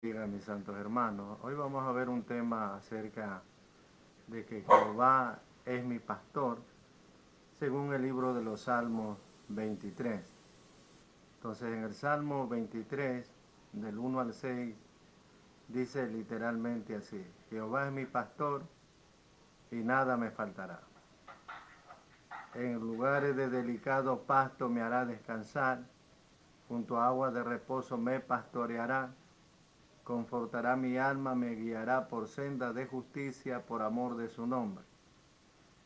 Diga, mis santos hermanos, hoy vamos a ver un tema acerca de que Jehová es mi pastor, según el libro de los Salmos 23. Entonces, en el Salmo 23, del 1 al 6, dice literalmente así: Jehová es mi pastor y nada me faltará. En lugares de delicado pasto me hará descansar, junto a aguas de reposo me pastoreará. Confortará mi alma, me guiará por senda de justicia por amor de su nombre.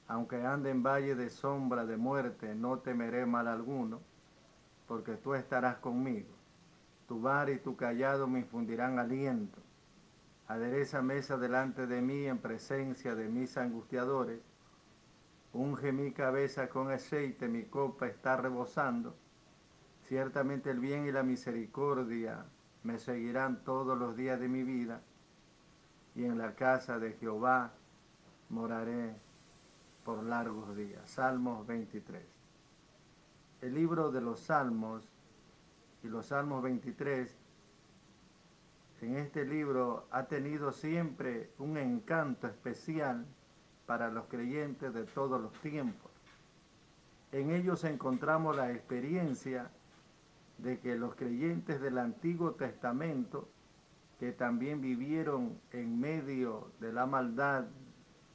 Aunque ande en valle de sombra de muerte, no temeré mal alguno, porque tú estarás conmigo. Tu vara y tu callado me infundirán aliento. Adereza mesa delante de mí en presencia de mis angustiadores. Unge mi cabeza con aceite, mi copa está rebosando. Ciertamente el bien y la misericordia me seguirán todos los días de mi vida, y en la casa de Jehová moraré por largos días. Salmos 23. El libro de los Salmos y los Salmos 23, en este libro ha tenido siempre un encanto especial para los creyentes de todos los tiempos. En ellos encontramos la experiencia de que los creyentes del Antiguo Testamento, que también vivieron en medio de la maldad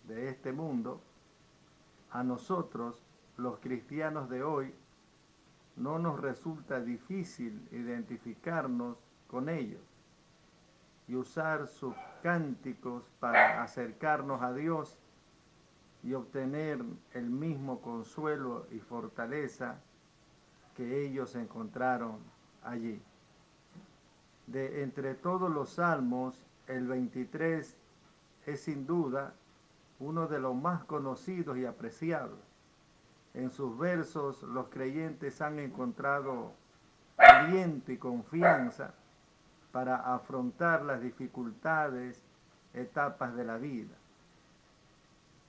de este mundo, a nosotros, los cristianos de hoy, no nos resulta difícil identificarnos con ellos y usar sus cánticos para acercarnos a Dios y obtener el mismo consuelo y fortaleza que ellos encontraron allí. De entre todos los salmos, el 23 es sin duda uno de los más conocidos y apreciados. En sus versos los creyentes han encontrado aliento y confianza para afrontar las dificultades, etapas de la vida.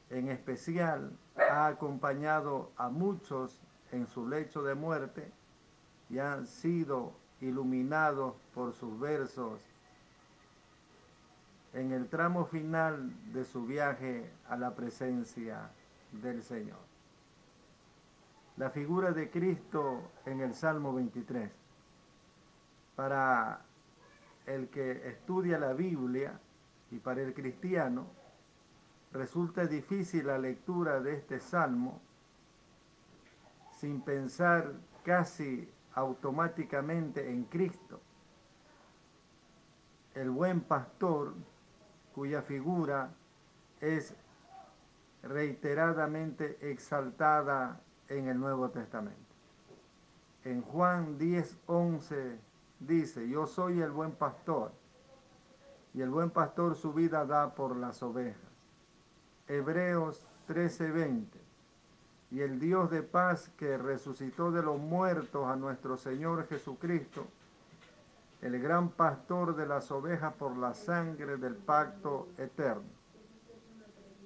En especial ha acompañado a muchos en su lecho de muerte y han sido iluminados por sus versos en el tramo final de su viaje a la presencia del Señor. La figura de Cristo en el Salmo 23. Para el que estudia la Biblia y para el cristiano, resulta difícil la lectura de este salmo sin pensar casi automáticamente en Cristo, el buen pastor cuya figura es reiteradamente exaltada en el Nuevo Testamento. En Juan 10:11 dice: yo soy el buen pastor, y el buen pastor su vida da por las ovejas. Hebreos 13:20: y el Dios de paz, que resucitó de los muertos a nuestro Señor Jesucristo, el gran pastor de las ovejas por la sangre del pacto eterno.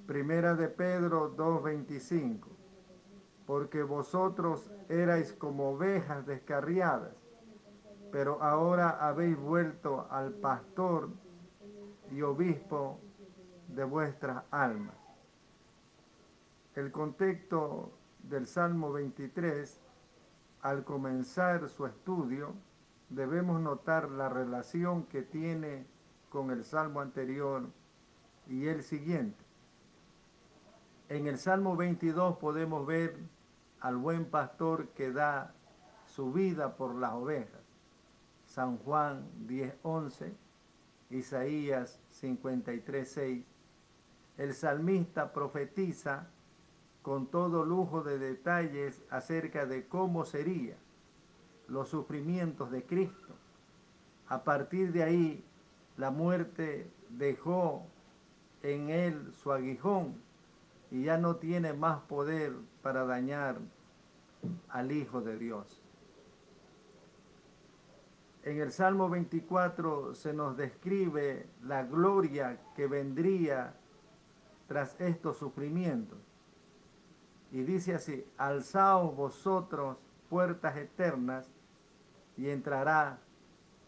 Primera de Pedro 2:25: porque vosotros erais como ovejas descarriadas, pero ahora habéis vuelto al pastor y obispo de vuestras almas. El contexto del Salmo 23, al comenzar su estudio, debemos notar la relación que tiene con el Salmo anterior y el siguiente. En el Salmo 22 podemos ver al buen pastor que da su vida por las ovejas. San Juan 10:11, Isaías 53:6. El salmista profetiza con todo lujo de detalles acerca de cómo serían los sufrimientos de Cristo. A partir de ahí, la muerte dejó en él su aguijón y ya no tiene más poder para dañar al Hijo de Dios. En el Salmo 24 se nos describe la gloria que vendría tras estos sufrimientos. Y dice así: alzaos vosotros puertas eternas y entrará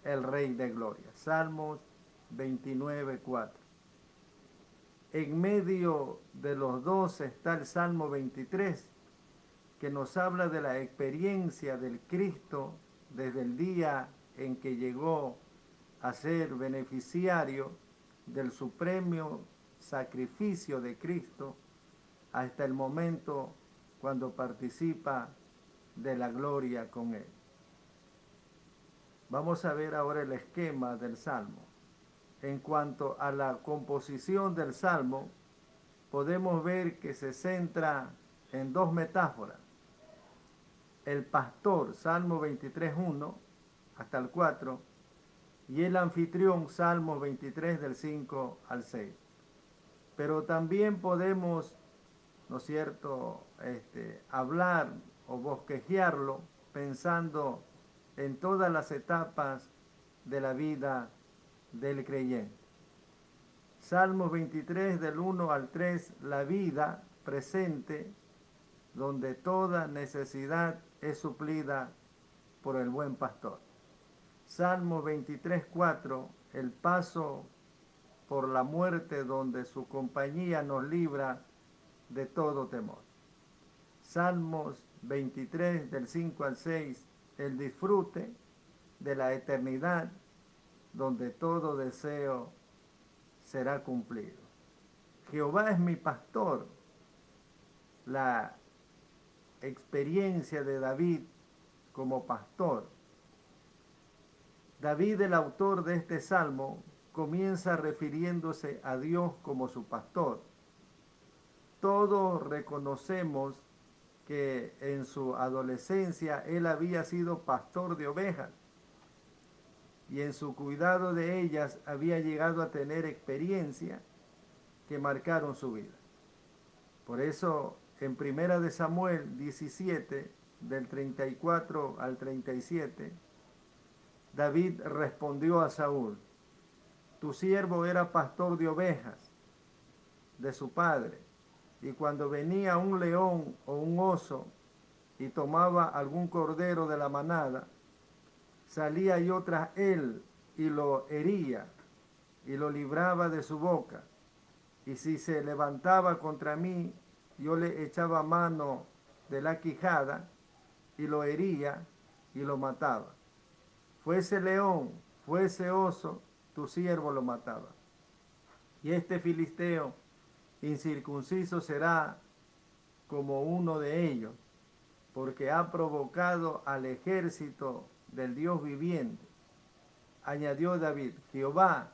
el Rey de Gloria. Salmos 29:4. En medio de los dos está el Salmo 23, que nos habla de la experiencia del Cristo desde el día en que llegó a ser beneficiario del supremo sacrificio de Cristo hasta el momento cuando participa de la gloria con Él. Vamos a ver ahora el esquema del Salmo. En cuanto a la composición del Salmo, podemos ver que se centra en dos metáforas. El pastor, Salmo 23:1 hasta el 4, y el anfitrión, Salmo 23 del 5 al 6. Pero también podemos, ¿no es cierto?, hablar o bosquejearlo pensando en todas las etapas de la vida del creyente. Salmos 23 del 1 al 3, la vida presente, donde toda necesidad es suplida por el buen pastor. Salmo 23:4, el paso por la muerte, donde su compañía nos libra de todo temor. Salmos 23 del 5 al 6, el disfrute de la eternidad, donde todo deseo será cumplido. Jehová es mi pastor, la experiencia de David como pastor. David, el autor de este salmo, comienza refiriéndose a Dios como su pastor. Todos reconocemos que en su adolescencia él había sido pastor de ovejas y en su cuidado de ellas había llegado a tener experiencias que marcaron su vida. Por eso en 1 de Samuel 17, del 34 al 37, David respondió a Saúl: tu siervo era pastor de ovejas de su padre, y cuando venía un león o un oso y tomaba algún cordero de la manada, salía yo tras él y lo hería y lo libraba de su boca. Y si se levantaba contra mí, yo le echaba mano de la quijada y lo hería y lo mataba. Fuese león, fuese oso, tu siervo lo mataba. Y este filisteo incircunciso será como uno de ellos, porque ha provocado al ejército del Dios viviente. Añadió David: Jehová,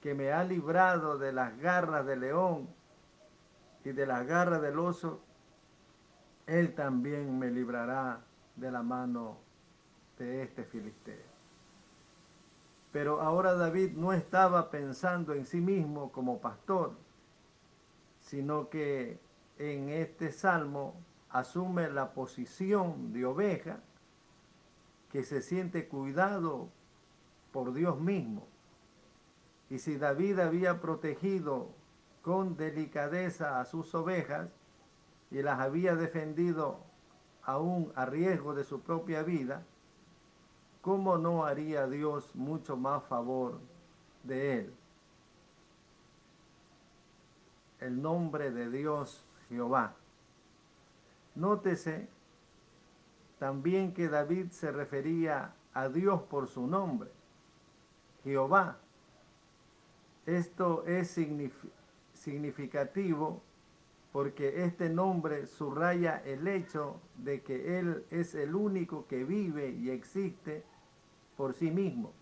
que me ha librado de las garras del león y de las garras del oso, él también me librará de la mano de este filisteo. Pero ahora David no estaba pensando en sí mismo como pastor, sino que en este salmo asume la posición de oveja que se siente cuidado por Dios mismo. Y si David había protegido con delicadeza a sus ovejas y las había defendido aún a riesgo de su propia vida, ¿cómo no haría Dios mucho más favor de él? El nombre de Dios, Jehová. Nótese también que David se refería a Dios por su nombre, Jehová. Esto es significativo porque este nombre subraya el hecho de que Él es el único que vive y existe por sí mismo,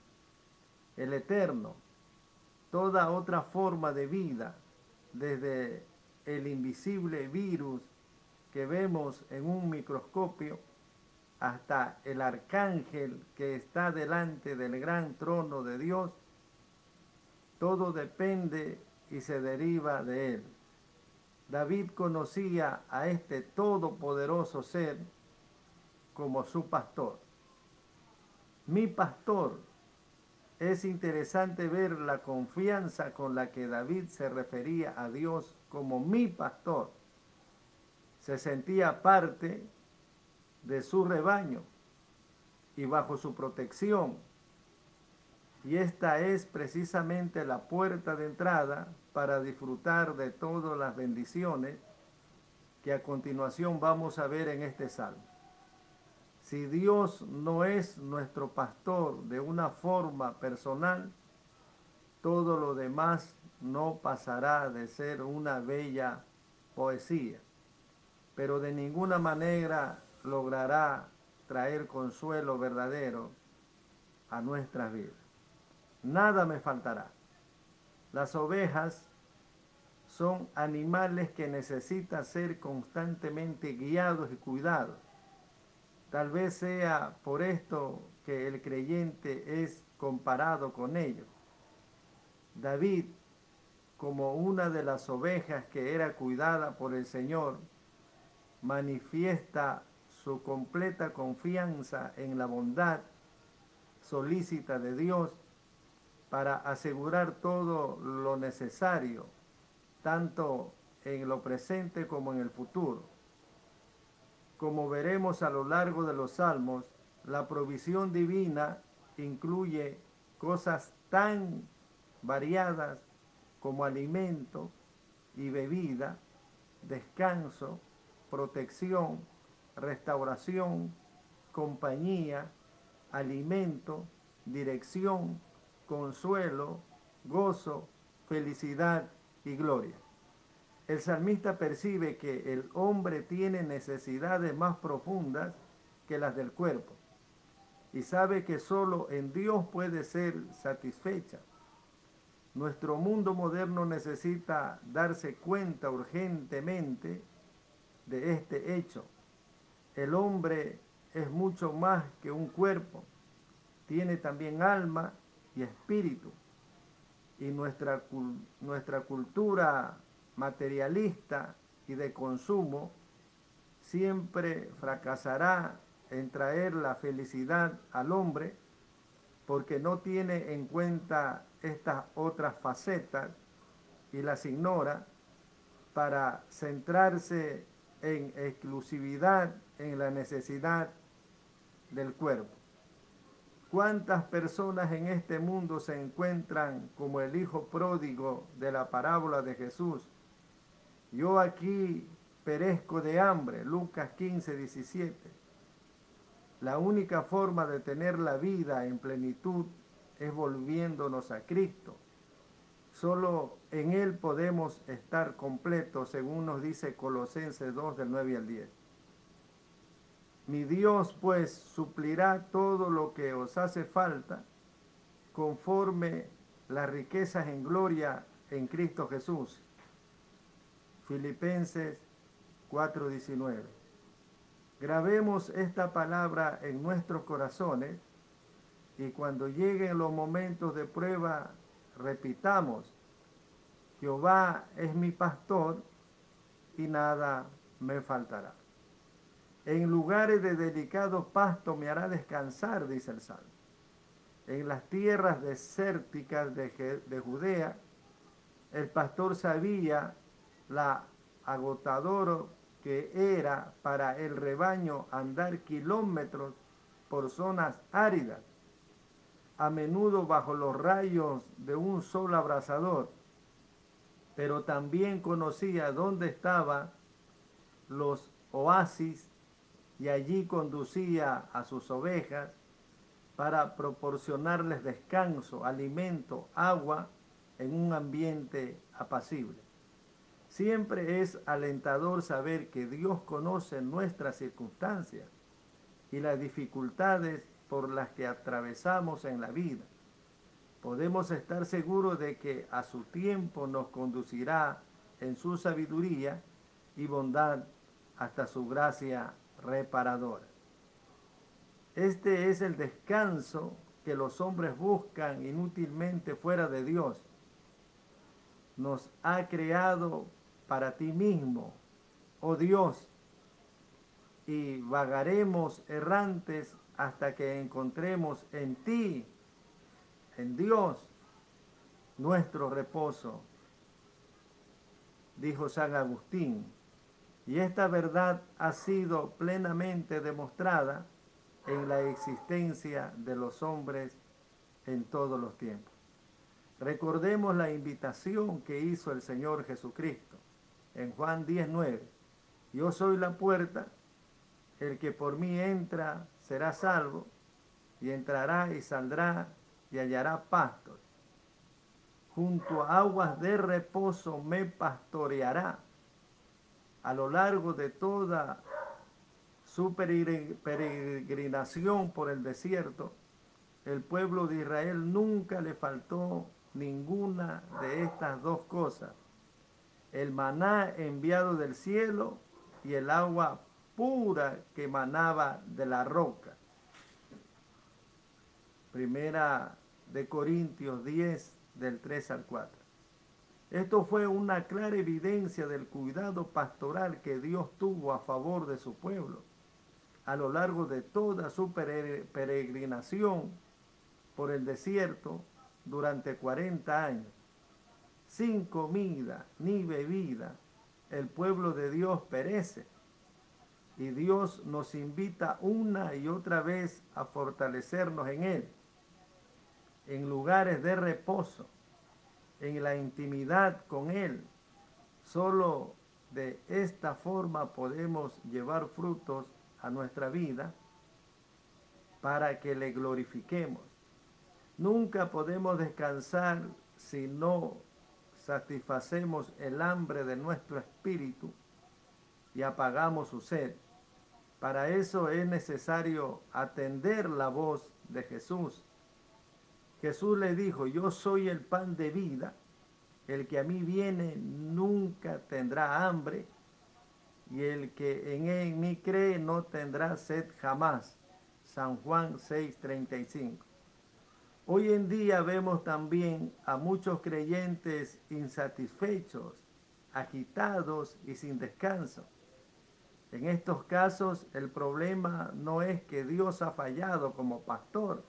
el eterno. Toda otra forma de vida, desde el invisible virus que vemos en un microscopio hasta el arcángel que está delante del gran trono de Dios, todo depende y se deriva de Él. David conocía a este todopoderoso ser como su pastor. Mi pastor. Es interesante ver la confianza con la que David se refería a Dios como mi pastor. Se sentía parte de su rebaño y bajo su protección. Y esta es precisamente la puerta de entrada para disfrutar de todas las bendiciones que a continuación vamos a ver en este salmo. Si Dios no es nuestro pastor de una forma personal, todo lo demás no pasará de ser una bella poesía, pero de ninguna manera logrará traer consuelo verdadero a nuestras vidas. Nada me faltará. Las ovejas son animales que necesitan ser constantemente guiados y cuidados. Tal vez sea por esto que el creyente es comparado con ellos. David, como una de las ovejas que era cuidada por el Señor, manifiesta su completa confianza en la bondad solícita de Dios para asegurar todo lo necesario, tanto en lo presente como en el futuro. Como veremos a lo largo de los salmos, la provisión divina incluye cosas tan variadas como alimento y bebida, descanso, protección, restauración, compañía, alimento, dirección, consuelo, gozo, felicidad y gloria. El salmista percibe que el hombre tiene necesidades más profundas que las del cuerpo y sabe que solo en Dios puede ser satisfecha. Nuestro mundo moderno necesita darse cuenta urgentemente de este hecho. El hombre es mucho más que un cuerpo, tiene también alma y espíritu. Y nuestra cultura materialista y de consumo siempre fracasará en traer la felicidad al hombre porque no tiene en cuenta estas otras facetas y las ignora para centrarse en exclusividad en la necesidad del cuerpo. ¿Cuántas personas en este mundo se encuentran como el hijo pródigo de la parábola de Jesús? Yo aquí perezco de hambre, Lucas 15, 17. La única forma de tener la vida en plenitud es volviéndonos a Cristo. Solo en Él podemos estar completos, según nos dice Colosenses 2, del 9 al 10. Mi Dios, pues, suplirá todo lo que os hace falta conforme las riquezas en gloria en Cristo Jesús. Filipenses 4:19. Grabemos esta palabra en nuestros corazones y cuando lleguen los momentos de prueba, repitamos: Jehová es mi pastor y nada me faltará. En lugares de delicados pastos me hará descansar, dice el Salmo. En las tierras desérticas de Judea, el pastor sabía la agotador que era para el rebaño andar kilómetros por zonas áridas, a menudo bajo los rayos de un sol abrasador, pero también conocía dónde estaban los oasis y allí conducía a sus ovejas para proporcionarles descanso, alimento, agua en un ambiente apacible. Siempre es alentador saber que Dios conoce nuestras circunstancias y las dificultades por las que atravesamos en la vida. Podemos estar seguros de que a su tiempo nos conducirá en su sabiduría y bondad hasta su gracia reparadora. Este es el descanso que los hombres buscan inútilmente fuera de Dios. Nos ha creado para ti mismo, oh Dios, y vagaremos errantes hasta que encontremos en ti, en Dios, nuestro reposo, dijo San Agustín. Y esta verdad ha sido plenamente demostrada en la existencia de los hombres en todos los tiempos. Recordemos la invitación que hizo el Señor Jesucristo en Juan 10:9. Yo soy la puerta, el que por mí entra será salvo, y entrará y saldrá y hallará pastos. Junto a aguas de reposo me pastoreará. A lo largo de toda su peregrinación por el desierto, el pueblo de Israel nunca le faltó ninguna de estas dos cosas: el maná enviado del cielo y el agua pura que manaba de la roca. Primera de Corintios 10, del 3 al 4. Esto fue una clara evidencia del cuidado pastoral que Dios tuvo a favor de su pueblo a lo largo de toda su peregrinación por el desierto durante 40 años. Sin comida ni bebida, el pueblo de Dios perece. Y Dios nos invita una y otra vez a fortalecernos en Él, en lugares de reposo, en la intimidad con Él. Solo de esta forma podemos llevar frutos a nuestra vida para que le glorifiquemos. Nunca podemos descansar si no satisfacemos el hambre de nuestro espíritu y apagamos su sed. Para eso es necesario atender la voz de Jesús. Jesús le dijo: yo soy el pan de vida, el que a mí viene nunca tendrá hambre, y el que en mí cree no tendrá sed jamás. San Juan 6:35. Hoy en día vemos también a muchos creyentes insatisfechos, agitados y sin descanso. En estos casos, el problema no es que Dios ha fallado como pastor,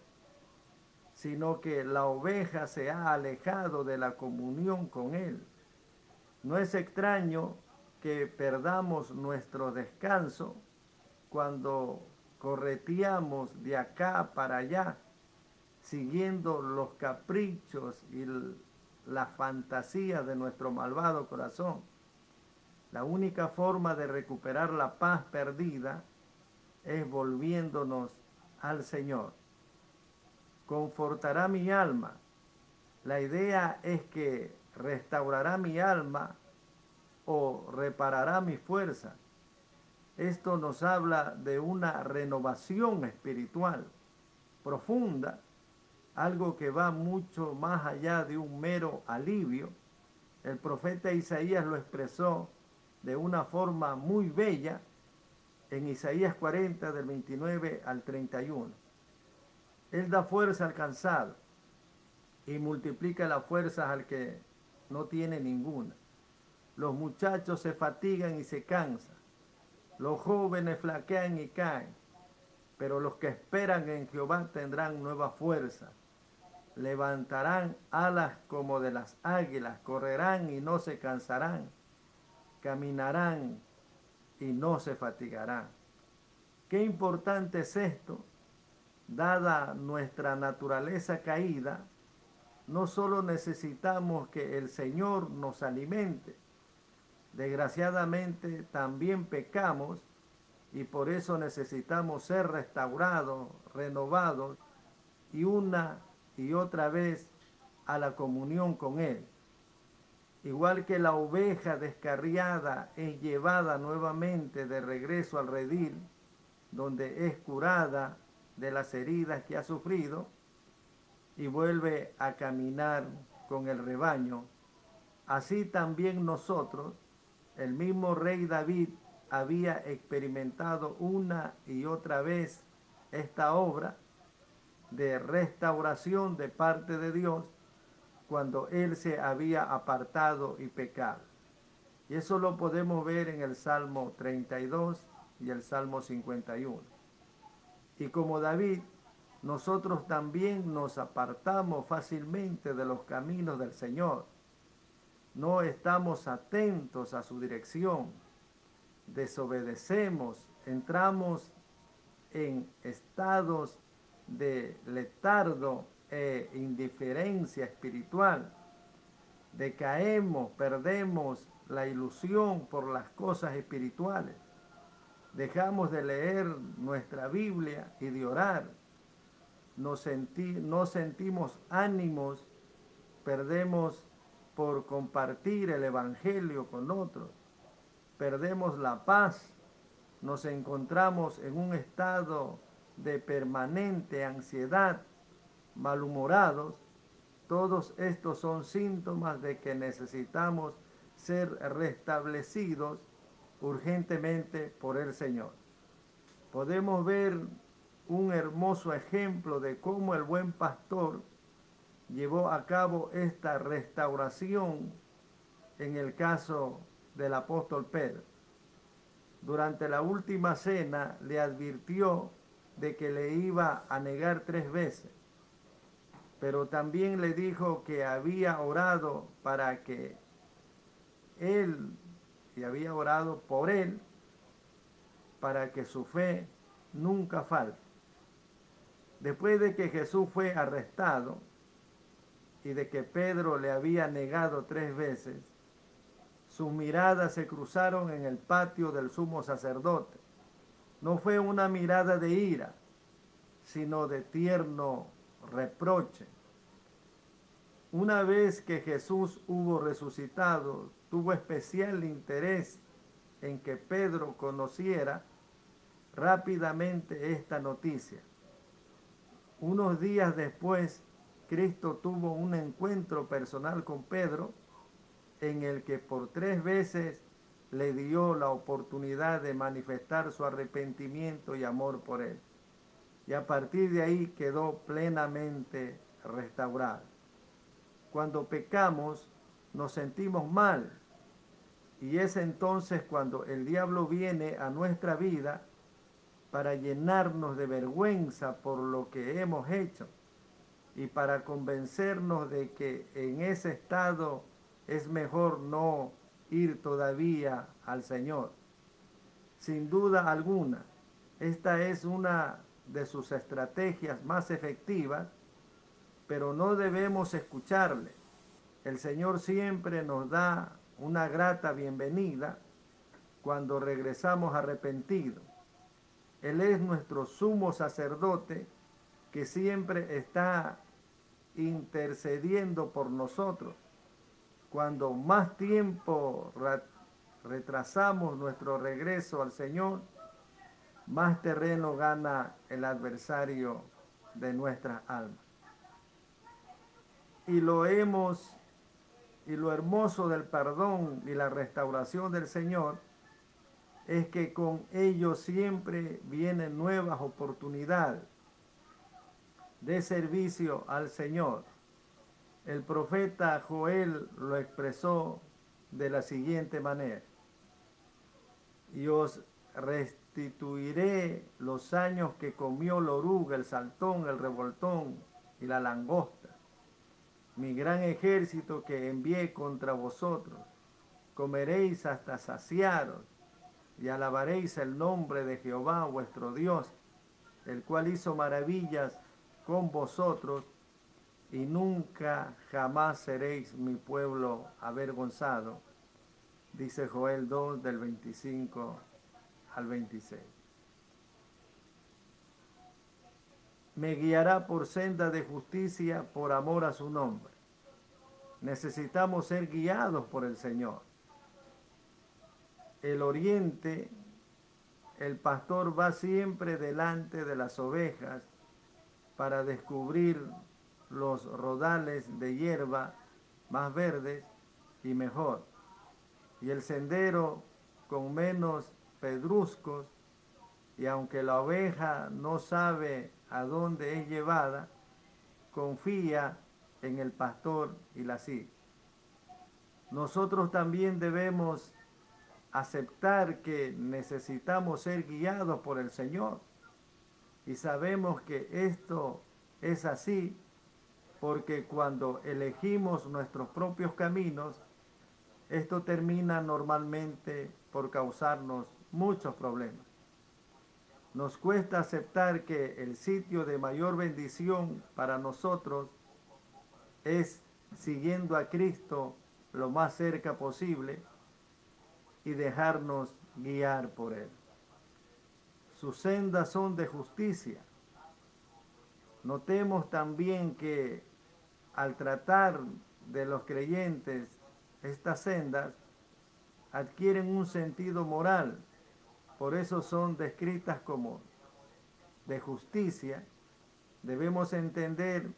sino que la oveja se ha alejado de la comunión con Él. No es extraño que perdamos nuestro descanso cuando correteamos de acá para allá, siguiendo los caprichos y las fantasías de nuestro malvado corazón. La única forma de recuperar la paz perdida es volviéndonos al Señor. Confortará mi alma. La idea es que restaurará mi alma o reparará mi fuerza. Esto nos habla de una renovación espiritual profunda, algo que va mucho más allá de un mero alivio. El profeta Isaías lo expresó de una forma muy bella en Isaías 40, del 29 al 31. Él da fuerza al cansado y multiplica las fuerzas al que no tiene ninguna. Los muchachos se fatigan y se cansan. Los jóvenes flaquean y caen. Pero los que esperan en Jehová tendrán nueva fuerza. Levantarán alas como de las águilas, correrán y no se cansarán, caminarán y no se fatigarán. Qué importante es esto, dada nuestra naturaleza caída. No solo necesitamos que el Señor nos alimente, desgraciadamente también pecamos y por eso necesitamos ser restaurados, renovados y una y otra vez a la comunión con Él. Igual que la oveja descarriada es llevada nuevamente de regreso al redil, donde es curada de las heridas que ha sufrido y vuelve a caminar con el rebaño, así también nosotros, el mismo rey David había experimentado una y otra vez esta obra de restauración de parte de Dios cuando él se había apartado y pecado. Y eso lo podemos ver en el Salmo 32 y el Salmo 51. Y como David, nosotros también nos apartamos fácilmente de los caminos del Señor. No estamos atentos a su dirección, desobedecemos, entramos en estados de letargo indiferencia espiritual, decaemos, perdemos la ilusión por las cosas espirituales, dejamos de leer nuestra Biblia y de orar, no sentimos ánimos, perdemos por compartir el Evangelio con otros, perdemos la paz, nos encontramos en un estado de permanente ansiedad, malhumorados. Todos estos son síntomas de que necesitamos ser restablecidos urgentemente por el Señor. Podemos ver un hermoso ejemplo de cómo el buen pastor llevó a cabo esta restauración en el caso del apóstol Pedro. Durante la última cena le advirtió de que le iba a negar 3 veces, pero también le dijo que había orado para que él, y había orado por él, para que su fe nunca falte. Después de que Jesús fue arrestado y de que Pedro le había negado 3 veces, sus miradas se cruzaron en el patio del sumo sacerdote. No fue una mirada de ira, sino de tierno reproche. Una vez que Jesús hubo resucitado, tuvo especial interés en que Pedro conociera rápidamente esta noticia. Unos días después, Cristo tuvo un encuentro personal con Pedro, en el que por 3 veces le dio la oportunidad de manifestar su arrepentimiento y amor por él. Y a partir de ahí quedó plenamente restaurado. Cuando pecamos, nos sentimos mal. Y es entonces cuando el diablo viene a nuestra vida para llenarnos de vergüenza por lo que hemos hecho y para convencernos de que en ese estado es mejor no ir todavía al Señor. Sin duda alguna, esta es una de sus estrategias más efectivas, pero no debemos escucharle. El Señor siempre nos da una grata bienvenida cuando regresamos arrepentidos. Él es nuestro sumo sacerdote que siempre está intercediendo por nosotros. Cuando más tiempo retrasamos nuestro regreso al Señor, más terreno gana el adversario de nuestras almas. Y lo hermoso del perdón y la restauración del Señor es que con ello siempre vienen nuevas oportunidades de servicio al Señor. El profeta Joel lo expresó de la siguiente manera: y os restituiré los años que comió la oruga, el saltón, el revoltón y la langosta, mi gran ejército que envié contra vosotros. Comeréis hasta saciaros y alabaréis el nombre de Jehová vuestro Dios, el cual hizo maravillas con vosotros, y nunca jamás seréis mi pueblo avergonzado. Dice Joel 2 del 25 al 26. Me guiará por senda de justicia por amor a su nombre. Necesitamos ser guiados por el Señor. El oriente, el pastor va siempre delante de las ovejas para descubrir los rodales de hierba más verdes y mejor, y el sendero con menos pedruscos, y aunque la oveja no sabe a dónde es llevada, confía en el pastor y la sigue. Nosotros también debemos aceptar que necesitamos ser guiados por el Señor, y sabemos que esto es así porque cuando elegimos nuestros propios caminos, esto termina normalmente por causarnos muchos problemas. Nos cuesta aceptar que el sitio de mayor bendición para nosotros es siguiendo a Cristo lo más cerca posible y dejarnos guiar por Él. Sus sendas son de justicia. Notemos también que al tratar de los creyentes, estas sendas adquieren un sentido moral. Por eso son descritas como de justicia. Debemos entender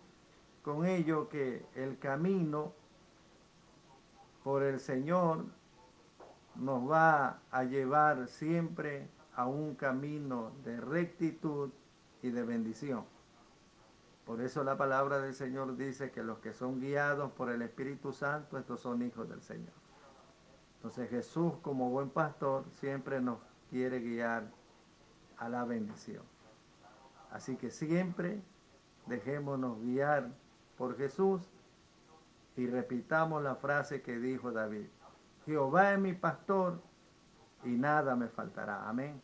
con ello que el camino por el Señor nos va a llevar siempre a un camino de rectitud y de bendición. Por eso la palabra del Señor dice que los que son guiados por el Espíritu Santo, estos son hijos del Señor. Entonces Jesús, como buen pastor, siempre nos quiere guiar a la bendición. Así que siempre dejémonos guiar por Jesús y repitamos la frase que dijo David: Jehová es mi pastor y nada me faltará. Amén.